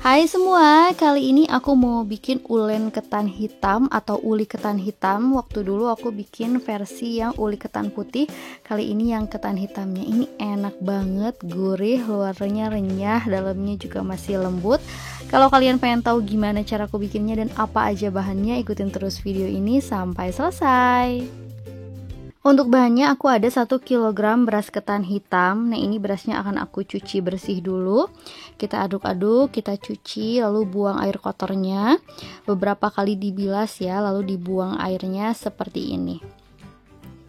Hai semua, kali ini aku mau bikin ulen ketan hitam atau uli ketan hitam. Waktu dulu aku bikin versi yang uli ketan putih, kali ini yang ketan hitamnya. Ini enak banget, gurih, luarnya renyah, dalamnya juga masih lembut. Kalau kalian pengen tahu gimana cara aku bikinnya dan apa aja bahannya, ikutin terus video ini sampai selesai. Untuk bahannya aku ada 1 kg beras ketan hitam. Nah, ini berasnya akan aku cuci bersih dulu. Kita aduk-aduk, kita cuci, lalu buang air kotornya. Beberapa kali dibilas ya, lalu dibuang airnya seperti ini.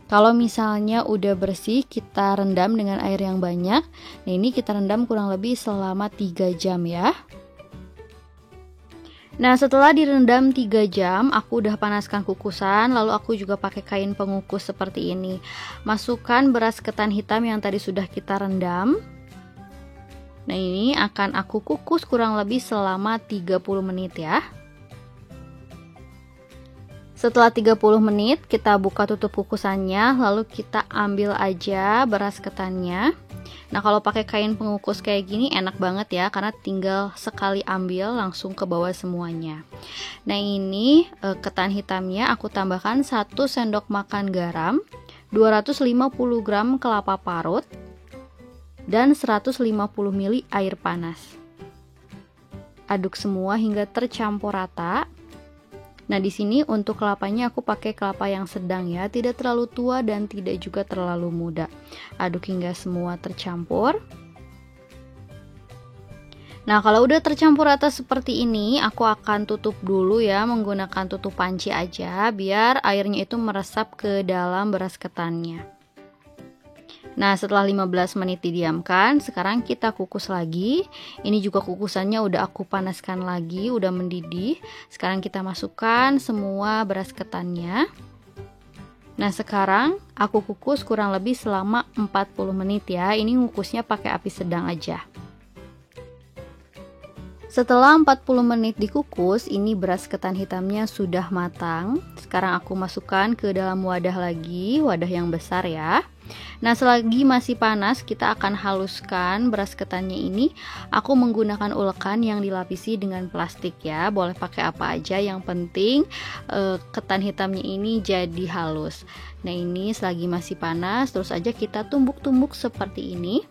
Kalau misalnya udah bersih, kita rendam dengan air yang banyak. Nah, ini kita rendam kurang lebih selama 3 jam ya. Nah, setelah direndam 3 jam, aku udah panaskan kukusan, lalu aku juga pakai kain pengukus seperti ini. Masukkan beras ketan hitam yang tadi sudah kita rendam. Nah, ini akan aku kukus kurang lebih selama 30 menit ya. Setelah 30 menit, kita buka tutup kukusannya, lalu kita ambil aja beras ketannya. Nah, kalau pakai kain pengukus kayak gini enak banget ya, karena tinggal sekali ambil langsung ke bawah semuanya. Nah, ini ketan hitamnya aku tambahkan 1 sendok makan garam, 250 gram kelapa parut, dan 150 ml air panas. Aduk semua hingga tercampur rata. Nah, di sini untuk kelapanya aku pakai kelapa yang sedang ya, tidak terlalu tua dan tidak juga terlalu muda. Aduk hingga semua tercampur. Nah, kalau udah tercampur rata seperti ini, aku akan tutup dulu ya, menggunakan tutup panci aja biar airnya itu meresap ke dalam beras ketannya. Nah, setelah 15 menit didiamkan, sekarang kita kukus lagi. Ini juga kukusannya udah aku panaskan lagi, udah mendidih. Sekarang kita masukkan semua beras ketannya. Nah, sekarang aku kukus kurang lebih selama 40 menit ya. Ini ngukusnya pakai api sedang aja. Setelah 40 menit dikukus, ini beras ketan hitamnya sudah matang. Sekarang aku masukkan ke dalam wadah lagi, wadah yang besar ya. Nah, selagi masih panas, kita akan haluskan beras ketannya ini. Aku menggunakan ulekan yang dilapisi dengan plastik ya. Boleh pakai apa aja, yang penting ketan hitamnya ini jadi halus. Nah, ini selagi masih panas, terus aja kita tumbuk-tumbuk seperti ini.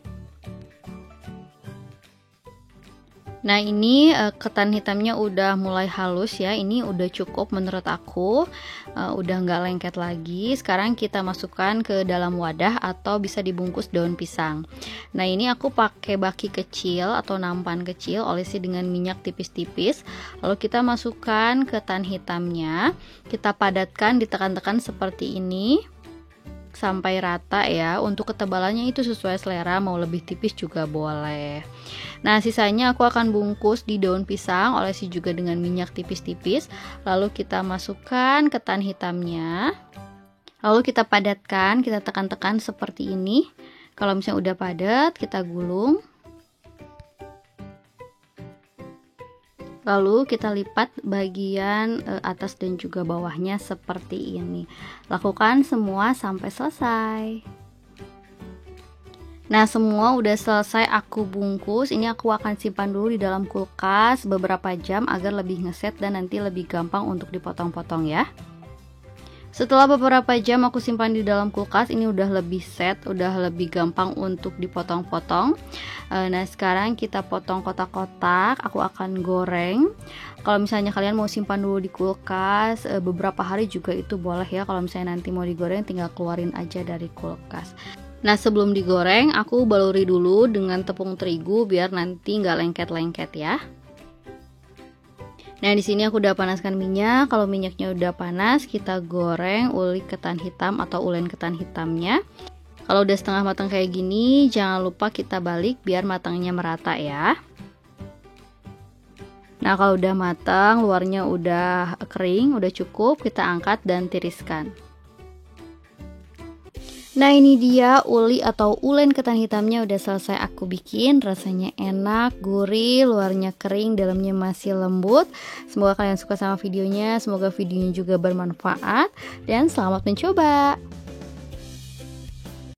Nah, ini ketan hitamnya udah mulai halus ya. Ini udah cukup menurut aku, udah nggak lengket lagi. Sekarang kita masukkan ke dalam wadah atau bisa dibungkus daun pisang. Nah, ini aku pakai baki kecil atau nampan kecil, olesi dengan minyak tipis-tipis. Lalu kita masukkan ketan hitamnya, kita padatkan, ditekan-tekan seperti ini sampai rata ya. Untuk ketebalannya itu sesuai selera, mau lebih tipis juga boleh. Nah, sisanya aku akan bungkus di daun pisang, olesi juga dengan minyak tipis-tipis. Lalu kita masukkan ketan hitamnya, lalu kita padatkan, kita tekan-tekan seperti ini. Kalau misalnya udah padat, kita gulung, lalu kita lipat bagian atas dan juga bawahnya seperti ini. Lakukan semua sampai selesai. Nah, semua udah selesai aku bungkus. Ini aku akan simpan dulu di dalam kulkas beberapa jam agar lebih ngeset dan nanti lebih gampang untuk dipotong-potong ya. Setelah beberapa jam aku simpan di dalam kulkas, ini udah lebih set, udah lebih gampang untuk dipotong-potong. Nah, sekarang kita potong kotak-kotak, aku akan goreng. Kalau misalnya kalian mau simpan dulu di kulkas beberapa hari juga itu boleh ya. Kalau misalnya nanti mau digoreng, tinggal keluarin aja dari kulkas. Nah, sebelum digoreng, aku baluri dulu dengan tepung terigu biar nanti nggak lengket-lengket ya. Nah, di sini aku udah panaskan minyak. Kalau minyaknya udah panas, kita goreng uli ketan hitam atau ulen ketan hitamnya. Kalau udah setengah matang kayak gini, jangan lupa kita balik biar matangnya merata ya. Nah, kalau udah matang, luarnya udah kering, udah cukup, kita angkat dan tiriskan. Nah, ini dia uli atau ulen ketan hitamnya udah selesai aku bikin. Rasanya enak, gurih, luarnya kering, dalamnya masih lembut. Semoga kalian suka sama videonya, semoga videonya juga bermanfaat, dan selamat mencoba.